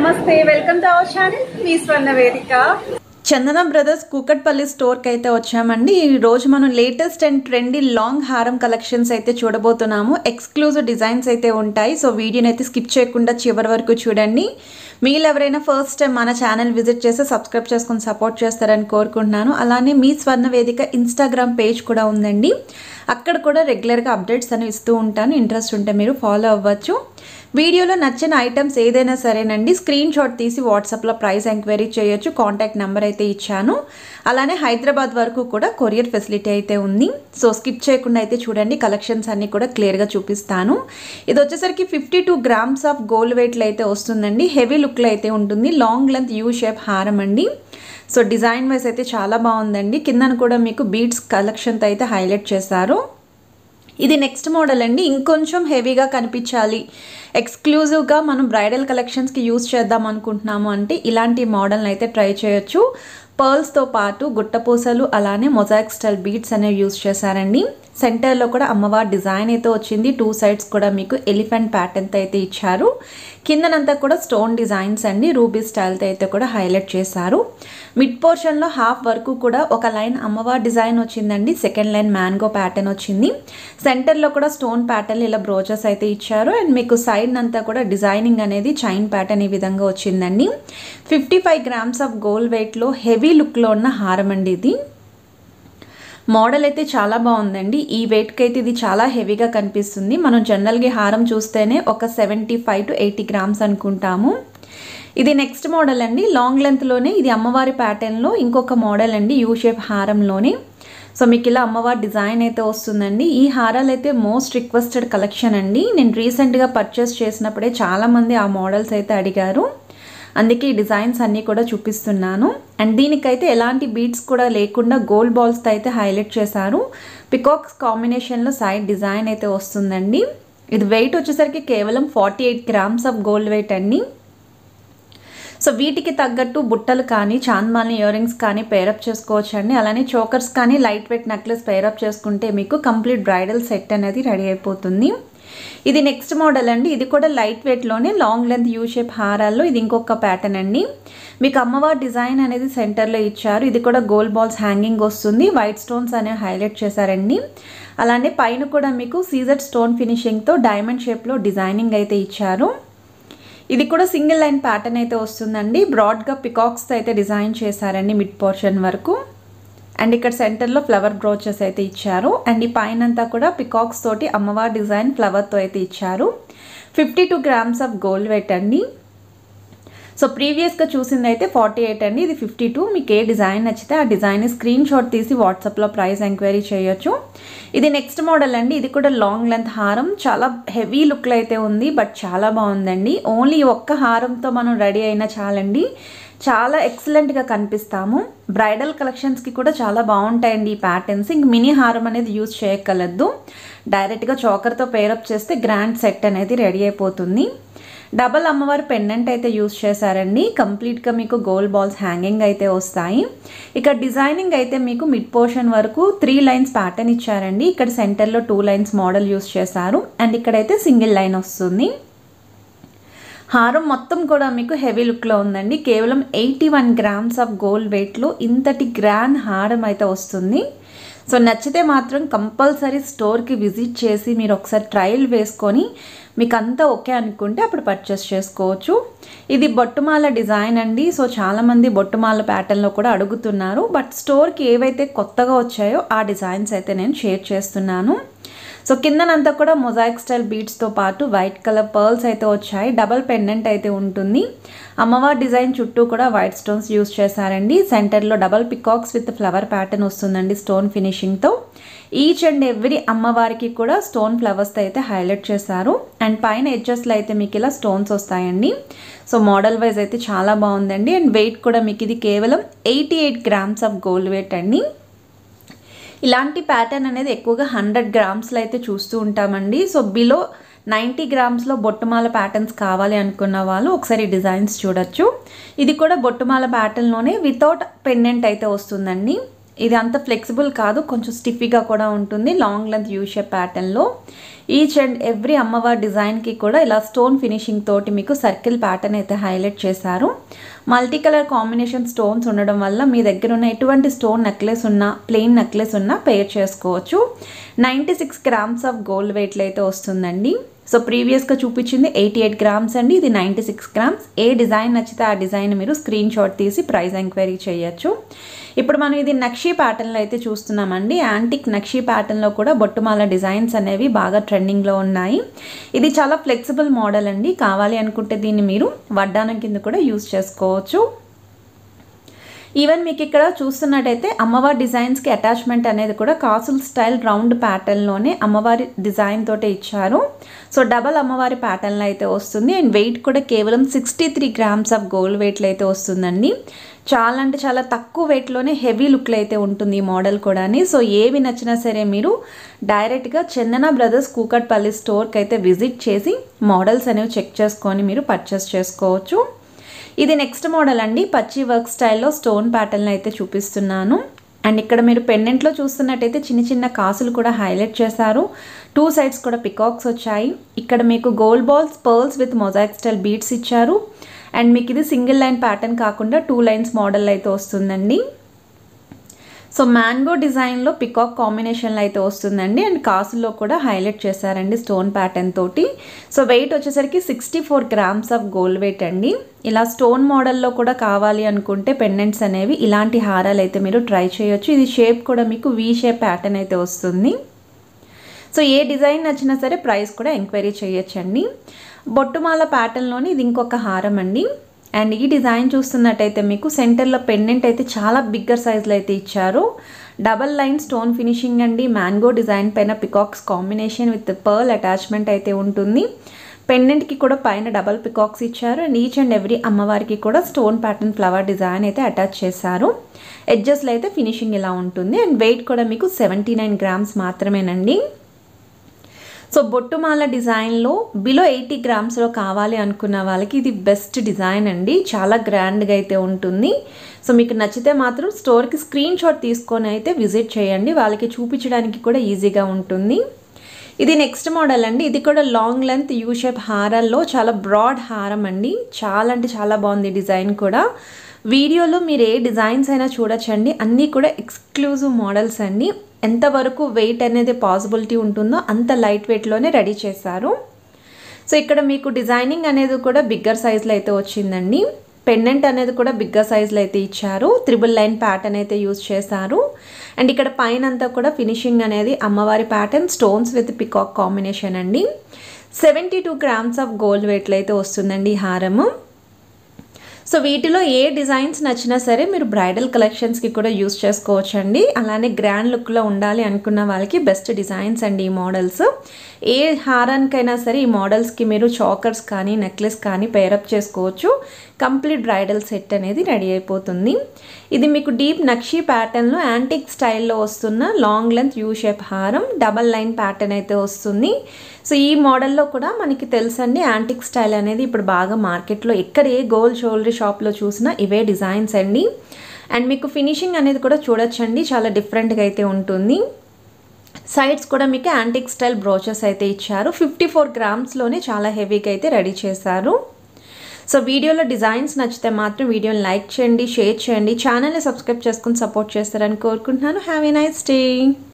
నమస్తే, welcome to our channel మీ స్వర్ణ వేదిక. చందన brothers Kukatpally స్టోర్కి అయితే వచ్చామండి. ఈ రోజు మనం లేటెస్ట్ అండ్ ట్రెండీ లాంగ్ హారం కలెక్షన్స్ అయితే చూడబోతున్నాము. ఎక్స్క్లూజివ్ డిజైన్స్ అయితే ఉంటాయి. సో వీడియోని అయితే స్కిప్ చేయకుండా చివరి వరకు చూడండి. మీరు ఎవరైనా ఫస్ట్ టైం మన ఛానల్ విజిట్ చేసి సబ్స్క్రైబ్ చేసుకుని సపోర్ట్ చేస్తారని కోరుకుంటున్నాను. అలానే మీ స్వర్ణ వేదిక ఇన్స్టాగ్రామ్ పేజ్ కూడా ఉందండి. అక్కడ కూడా రెగ్యులర్గా అప్డేట్స్ అనేవి ఇస్తూ ఉంటాను. ఇంట్రెస్ట్ ఉంటే మీరు ఫాలో అవ్వచ్చు. వీడియోలో నచ్చిన ఐటమ్స్ ఏదైనా సరేనండి, స్క్రీన్ షాట్ తీసి వాట్సాప్లో ప్రైస్ ఎంక్వైరీ చేయొచ్చు. కాంటాక్ట్ నెంబర్ అయితే ఇచ్చాను. అలానే హైదరాబాద్ వరకు కూడా కొరియర్ ఫెసిలిటీ అయితే ఉంది. సో స్కిప్ చేయకుండా అయితే చూడండి. కలెక్షన్స్ అన్నీ కూడా క్లియర్గా చూపిస్తాను. ఇది వచ్చేసరికి 52 గ్రామ్స్ ఆఫ్ గోల్డ్ వెయిట్లో అయితే వస్తుందండి. హెవీ లుక్లో అయితే ఉంటుంది. లాంగ్ లెంత్ యూ షేప్ హారం అండి. సో డిజైన్ వైజ్ అయితే చాలా బాగుందండి. కిందన కూడా మీకు బీడ్స్ కలెక్షన్తో అయితే హైలైట్ చేశారు. ఇది నెక్స్ట్ మోడల్ అండి. ఇంకొంచెం హెవీగా కనిపించాలి, ఎక్స్క్లూజివ్గా మనం బ్రైడల్ కలెక్షన్స్కి యూజ్ చేద్దాం అనుకుంటున్నాము అంటే ఇలాంటి మోడల్ని అయితే ట్రై చేయొచ్చు. పర్ల్స్తో పాటు గుట్టపూసలు అలానే మొజాయిక్ స్టైల్ బీడ్స్ అనేవి యూజ్ చేశారండి. సెంటర్లో కూడా అమ్మవారి డిజైన్ అయితే వచ్చింది. 2 సైడ్స్ కూడా మీకు ఎలిఫెంట్ ప్యాటర్న్తో అయితే ఇచ్చారు. కిందనంతా కూడా స్టోన్ డిజైన్స్ అండి, రూబీ స్టైల్తో అయితే కూడా హైలైట్ చేశారు. మిడ్ పోర్షన్లో హాఫ్ వరకు కూడా ఒక లైన్ అమ్మవారి డిజైన్ వచ్చిందండి. సెకండ్ లైన్ మ్యాంగో ప్యాటర్న్ వచ్చింది. సెంటర్లో కూడా స్టోన్ ప్యాటర్న్ ఇలా బ్రోచెస్ అయితే ఇచ్చారు. అండ్ మీకు సైడ్ అంతా కూడా డిజైనింగ్ అనేది చైన్ ప్యాటర్న్ ఈ విధంగా వచ్చిందండి. 55 గ్రామ్స్ ఆఫ్ గోల్డ్ వెయిట్లో హెవీ లుక్లో ఉన్న హారం అండి. ఇది మోడల్ అయితే చాలా బాగుందండి. ఈ వెయిట్కి అయితే ఇది చాలా హెవీగా కనిపిస్తుంది. మనం జనరల్గా హారం చూస్తేనే ఒక 75 to 80 గ్రామ్స్ అనుకుంటాము. ఇది నెక్స్ట్ మోడల్ అండి. లాంగ్ లెంత్లోనే ఇది అమ్మవారి ప్యాటర్న్లో ఇంకొక మోడల్ అండి, యూ షేప్ హారంలోనే. సో మీకు ఇలా అమ్మవారి డిజైన్ అయితే వస్తుందండి. ఈ హారాలు అయితే మోస్ట్ రిక్వెస్టెడ్ కలెక్షన్ అండి. నేను రీసెంట్గా పర్చేస్ చేసినప్పుడే చాలామంది ఆ మోడల్స్ అయితే అడిగారు. అందుకే ఈ డిజైన్స్ అన్నీ కూడా చూపిస్తున్నాను. అండ్ దీనికైతే ఎలాంటి బీడ్స్ కూడా లేకుండా గోల్డ్ బాల్స్తో అయితే హైలైట్ చేశారు. పికాక్స్ కాంబినేషన్లో సైడ్ డిజైన్ అయితే వస్తుందండి. ఇది వెయిట్ వచ్చేసరికి కేవలం 48 గ్రామ్స్ ఆఫ్ గోల్డ్ వెయిట్ అండి. సో వీటికి తగ్గట్టు బుట్టలు కానీ చాంద్మాలని ఇయర్ రింగ్స్ కానీ పేరప్ చేసుకోవచ్చు అండి. అలానే చోకర్స్ కానీ లైట్ వెయిట్ నెక్లెస్ పేరప్ చేసుకుంటే మీకు కంప్లీట్ బ్రైడల్ సెట్ అనేది రెడీ అయిపోతుంది. ఇది నెక్స్ట్ మోడల్ అండి. ఇది కూడా లైట్ వెయిట్లోనే లాంగ్ లెంత్ యూ షేప్ హారాల్లో ఇది ఇంకొక ప్యాటర్న్ అండి. మీకు అమ్మవారి డిజైన్ అనేది సెంటర్లో ఇచ్చారు. ఇది కూడా గోల్డ్ బాల్స్ హ్యాంగింగ్ వస్తుంది. వైట్ స్టోన్స్ అనేవి హైలైట్ చేశారండి. అలానే పైన కూడా మీకు సీజర్ స్టోన్ ఫినిషింగ్తో డైమండ్ షేప్లో డిజైనింగ్ అయితే ఇచ్చారు. ఇది కూడా సింగిల్ లైన్ ప్యాటర్న్ అయితే వస్తుందండి. బ్రాడ్గా పికాక్స్తో అయితే డిజైన్ చేశారండి మిడ్ పోర్షన్ వరకు. అండ్ ఇక్కడ సెంటర్లో ఫ్లవర్ బ్రోచెస్ అయితే ఇచ్చారు. అండ్ ఈ పైన అంతా కూడా పికాక్స్ తోటి అమ్మవారి డిజైన్ ఫ్లవర్తో అయితే ఇచ్చారు. 52 గ్రామ్స్ ఆఫ్ గోల్డ్ వెయిట్ అండి. సో ప్రీవియస్గా చూసింది అయితే 48 అండి, ఇది 52. మీకు ఏ డిజైన్ నచ్చితే ఆ డిజైన్ స్క్రీన్ షాట్ తీసి వాట్సాప్లో ప్రైస్ ఎంక్వైరీ చేయొచ్చు. ఇది నెక్స్ట్ మోడల్ అండి. ఇది కూడా లాంగ్ లెంత్ హారం, చాలా హెవీ లుక్లో అయితే ఉంది. బట్ చాలా బాగుందండి. ఓన్లీ ఒక్క హారంతో మనం రెడీ అయినా చాలండి, చాలా ఎక్సలెంట్గా కనిపిస్తాము. బ్రైడల్ కలెక్షన్స్కి కూడా చాలా బాగుంటాయండి ఈ ప్యాటర్న్స్. ఇంక మినీ హారం అనేది యూజ్ చేయగలదు. డైరెక్ట్గా చోకర్తో పేరప్ చేస్తే గ్రాండ్ సెట్ అనేది రెడీ అయిపోతుంది. డబల్ అమ్మవారి పెండెంట్ అయితే యూజ్ చేశారండి. కంప్లీట్గా మీకు గోల్డ్ బాల్స్ హ్యాంగింగ్ అయితే వస్తాయి. ఇక్కడ డిజైనింగ్ అయితే మీకు మిడ్ పోర్షన్ వరకు 3 లైన్స్ ప్యాటర్న్ ఇచ్చారండి. ఇక్కడ సెంటర్లో 2 లైన్స్ మోడల్ యూజ్ చేశారు. అండ్ ఇక్కడైతే సింగిల్ లైన్ వస్తుంది. హారం మొత్తం కూడా మీకు హెవీ లుక్లో ఉందండి. కేవలం 81 గ్రామ్స్ ఆఫ్ గోల్డ్ వెయిట్లో ఇంతటి గ్రాండ్ హారం అయితే వస్తుంది. సో నచ్చితే మాత్రం కంపల్సరీ స్టోర్కి విజిట్ చేసి మీరు ఒకసారి ట్రయల్ వేసుకొని మీకు అంతా ఓకే అనుకుంటే అప్పుడు పర్చేస్ చేసుకోవచ్చు. ఇది బొట్టుమాల డిజైన్ అండి. సో చాలామంది బొట్టుమాల ప్యాటర్న్లో కూడా అడుగుతున్నారు. బట్ స్టోర్కి ఏవైతే కొత్తగా వచ్చాయో ఆ డిజైన్స్ అయితే నేను షేర్ చేస్తున్నాను. సో కిందనంతా కూడా మొజాయిక్ స్టైల్ బీడ్స్తో పాటు వైట్ కలర్ పర్ల్స్ అయితే వచ్చాయి. డబల్ పెండెంట్ అయితే ఉంటుంది. అమ్మవారి డిజైన్ చుట్టూ కూడా వైట్ స్టోన్స్ యూజ్ చేశారండి. సెంటర్లో double peacocks with flower pattern వస్తుందండి స్టోన్ ఫినిషింగ్తో. ఈచ్ అండ్ ఎవ్రీ అమ్మవారికి కూడా స్టోన్ ఫ్లవర్స్తో అయితే హైలైట్ చేశారు. అండ్ పైన ఎడ్జెస్లో అయితే మీకు ఇలా స్టోన్స్ వస్తాయండి. సో మోడల్ వైజ్ అయితే చాలా బాగుందండి. అండ్ వెయిట్ కూడా మీకు ఇది కేవలం 88 గ్రామ్స్ ఆఫ్ గోల్డ్ వెయిట్ అండి. ఇలాంటి ప్యాటర్న్ అనేది ఎక్కువగా 100 గ్రామ్స్లో అయితే చూస్తూ ఉంటామండి. సో బిలో 90 గ్రామ్స్లో బొట్టుమాల ప్యాటర్న్స్ కావాలి అనుకున్న వాళ్ళు ఒకసారి డిజైన్స్ చూడొచ్చు. ఇది కూడా బొట్టుమాల ప్యాటర్న్లోనే వితౌట్ పెండెంట్ అయితే వస్తుందండి. ఇది అంత ఫ్లెక్సిబుల్ కాదు, కొంచెం స్టిఫీగా కూడా ఉంటుంది. లాంగ్ లెంత్ యూ షేప్ ప్యాటర్న్లో ఈచ్ అండ్ ఎవ్రీ అమ్మవారి డిజైన్కి కూడా ఇలా స్టోన్ ఫినిషింగ్ తోటి మీకు సర్కిల్ ప్యాటర్న్ అయితే హైలైట్ చేశారు. మల్టీ కలర్ కాంబినేషన్ స్టోన్స్ ఉండడం వల్ల మీ దగ్గర ఉన్న ఎటువంటి స్టోన్ నెక్లెస్ ఉన్నా, ప్లెయిన్ నెక్లెస్ ఉన్నా పేర్ చేసుకోవచ్చు. 96 గ్రామ్స్ ఆఫ్ గోల్డ్ వెయిట్లో అయితే వస్తుందండి. సో ప్రీవియస్గా చూపించింది 88 గ్రామ్స్ అండి, ఇది 96 గ్రామ్స్. ఏ డిజైన్ నచ్చితే ఆ డిజైన్ మీరు స్క్రీన్ షాట్ తీసి ప్రైస్ ఎంక్వైరీ చేయొచ్చు. ఇప్పుడు మనం ఇది నక్షీ ప్యాటర్న్లో అయితే చూస్తున్నామండి. యాంటిక్ నక్షీ ప్యాటర్న్లో కూడా బొట్టుమాల డిజైన్స్ అనేవి బాగా ట్రెండింగ్లో ఉన్నాయి. ఇది చాలా ఫ్లెక్సిబుల్ మోడల్ అండి. కావాలి అనుకుంటే దీన్ని మీరు వడ్డానం కింద కూడా యూజ్ చేసుకోవచ్చు. ఈవెన్ మీకు ఇక్కడ చూస్తున్నట్టయితే అమ్మవారి డిజైన్స్కి అటాచ్మెంట్ అనేది కూడా కాసుల్ స్టైల్ రౌండ్ ప్యాటర్న్లోనే అమ్మవారి డిజైన్ తోటే ఇచ్చారు. సో డబల్ అమ్మవారి ప్యాటర్న్లో అయితే వస్తుంది. అండ్ వెయిట్ కూడా కేవలం 63 గ్రామ్స్ ఆఫ్ గోల్డ్ వెయిట్లో అయితే వస్తుందండి. చాలా అంటే చాలా తక్కువ వెయిట్లోనే హెవీ లుక్లో అయితే ఉంటుంది ఈ మోడల్ కూడా. సో ఏవి నచ్చినా సరే మీరు డైరెక్ట్గా చందన బ్రదర్స్ కూకట్పల్లి స్టోర్కి అయితే విజిట్ చేసి మోడల్స్ అనేవి చెక్ చేసుకొని మీరు పర్చేస్ చేసుకోవచ్చు. ఇది నెక్స్ట్ మోడల్ అండి. పచ్చి వర్క్ స్టైల్లో స్టోన్ ప్యాటర్న్ అయితే చూపిస్తున్నాను. అండ్ ఇక్కడ మీరు పెండెంట్లో చూస్తున్నట్టయితే చిన్న చిన్న కాసులు కూడా హైలైట్ చేశారు. 2 సైడ్స్ కూడా పికాక్స్ వచ్చాయి. ఇక్కడ మీకు gold balls, pearls with mosaic style beads ఇచ్చారు. అండ్ మీకు ఇది సింగిల్ లైన్ ప్యాటర్న్ కాకుండా 2 లైన్స్ మోడల్ అయితే వస్తుందండి. సో మ్యాంగో డిజైన్లో పికాక్ కాంబినేషన్లో అయితే వస్తుందండి. అండ్ కాసుల్లో కూడా హైలైట్ చేశారండి స్టోన్ ప్యాటర్న్ తోటి. సో వెయిట్ వచ్చేసరికి 64 గ్రామ్స్ ఆఫ్ గోల్డ్ వెయిట్ అండి. ఇలా స్టోన్ మోడల్లో కూడా కావాలి అనుకుంటే పెండెంట్స్ అనేవి ఇలాంటి హారాలు అయితే మీరు ట్రై చేయొచ్చు. ఇది షేప్ కూడా మీకు వీ షేప్ ప్యాటర్న్ అయితే వస్తుంది. సో ఏ డిజైన్ నచ్చినా సరే ప్రైస్ కూడా ఎంక్వైరీ చేయొచ్చండి. బొట్టుమాల ప్యాటర్న్లోని ఇది ఇంకొక హారం అండి. అండ్ ఈ డిజైన్ చూస్తున్నట్టయితే మీకు సెంటర్లో పెండెంట్ అయితే చాలా బిగ్గర్ సైజ్లో అయితే ఇచ్చారు. డబల్ లైన్ స్టోన్ ఫినిషింగ్ అండి. మ్యాంగో డిజైన్ పైన peacocks combination with pearl attachment అయితే ఉంటుంది. పెండెంట్కి కూడా పైన డబల్ పికాక్స్ ఇచ్చారు. అండ్ ఈచ్ అండ్ ఎవ్రీ అమ్మవారికి కూడా స్టోన్ ప్యాటర్న్ ఫ్లవర్ డిజైన్ అయితే అటాచ్ చేశారు. ఎడ్జెస్లో అయితే ఫినిషింగ్ ఇలా ఉంటుంది. అండ్ వెయిట్ కూడా మీకు 79 గ్రామ్స్ మాత్రమేనండి. సో బొట్టుమాల డిజైన్లో బిలో 80 గ్రామ్స్లో కావాలి అనుకున్న వాళ్ళకి ఇది బెస్ట్ డిజైన్ అండి. చాలా గ్రాండ్గా అయితే ఉంటుంది. సో మీకు నచ్చితే మాత్రం స్టోర్కి స్క్రీన్ షాట్ తీసుకొని అయితే విజిట్ చేయండి. వాళ్ళకి చూపించడానికి కూడా ఈజీగా ఉంటుంది. ఇది నెక్స్ట్ మోడల్ అండి. ఇది కూడా లాంగ్ లెంత్ యూ షేప్ హారాల్లో చాలా బ్రాడ్ హారం అండి. చాలా అంటే చాలా బాగుంది డిజైన్ కూడా. వీడియోలో మీరు ఏ డిజైన్స్ అయినా చూడొచ్చండి. అన్నీ కూడా ఎక్స్క్లూజివ్ మోడల్స్ అండి. ఎంతవరకు వెయిట్ అనేది పాసిబిలిటీ ఉంటుందో అంత లైట్ వెయిట్లోనే రెడీ చేశారు. సో ఇక్కడ మీకు డిజైనింగ్ అనేది కూడా బిగ్గర్ సైజ్లో అయితే వచ్చిందండి. పెండెంట్ అనేది కూడా బిగ్గర్ సైజ్లో అయితే ఇచ్చారు. 3 లైన్ ప్యాటర్న్ అయితే యూజ్ చేశారు. అండ్ ఇక్కడ పైన అంతా కూడా ఫినిషింగ్ అనేది అమ్మవారి pattern stones with peacock combination అండి. 72 గ్రామ్స్ ఆఫ్ గోల్డ్ వెయిట్లో అయితే వస్తుందండి ఈ హారము. సో వీటిలో ఏ డిజైన్స్ నచ్చినా సరే మీరు బ్రైడల్ కలెక్షన్స్కి కూడా యూస్ చేసుకోవచ్చండి. అలానే గ్రాండ్ లుక్లో ఉండాలి అనుకున్న వాళ్ళకి బెస్ట్ డిజైన్స్ అండి ఈ మోడల్స్. ఏ హారానికైనా సరే ఈ మోడల్స్కి మీరు చాకర్స్ కానీ నెక్లెస్ కానీ పేరప్ చేసుకోవచ్చు. కంప్లీట్ బ్రైడల్ సెట్ అనేది రెడీ అయిపోతుంది. ఇది మీకు డీప్ నక్షీ ప్యాటర్న్లో యాంటిక్ స్టైల్లో వస్తున్న లాంగ్ లెంత్ యూ షేప్ హారం. డబల్ లైన్ ప్యాటర్న్ అయితే వస్తుంది. సో ఈ మోడల్లో కూడా మనకి తెలుసండి యాంటిక్ స్టైల్ అనేది ఇప్పుడు బాగా మార్కెట్లో ఎక్కడ ఏ గోల్డ్ జ్యువెలరీ షాప్లో చూసినా ఇవే డిజైన్స్ అండి. అండ్ మీకు ఫినిషింగ్ అనేది కూడా చూడొచ్చండి, చాలా డిఫరెంట్గా అయితే ఉంటుంది. సైడ్స్ కూడా మీకు యాంటిక్ స్టైల్ బ్రోచెస్ అయితే ఇచ్చారు. 54 గ్రామ్స్లోనే చాలా హెవీగా అయితే రెడీ చేశారు. సో వీడియోలో డిజైన్స్ నచ్చితే మాత్రం వీడియోని లైక్ చేయండి, షేర్ చేయండి, ఛానల్ని సబ్స్క్రైబ్ చేసుకుని సపోర్ట్ చేస్తారని కోరుకుంటున్నాను. Have a nice day.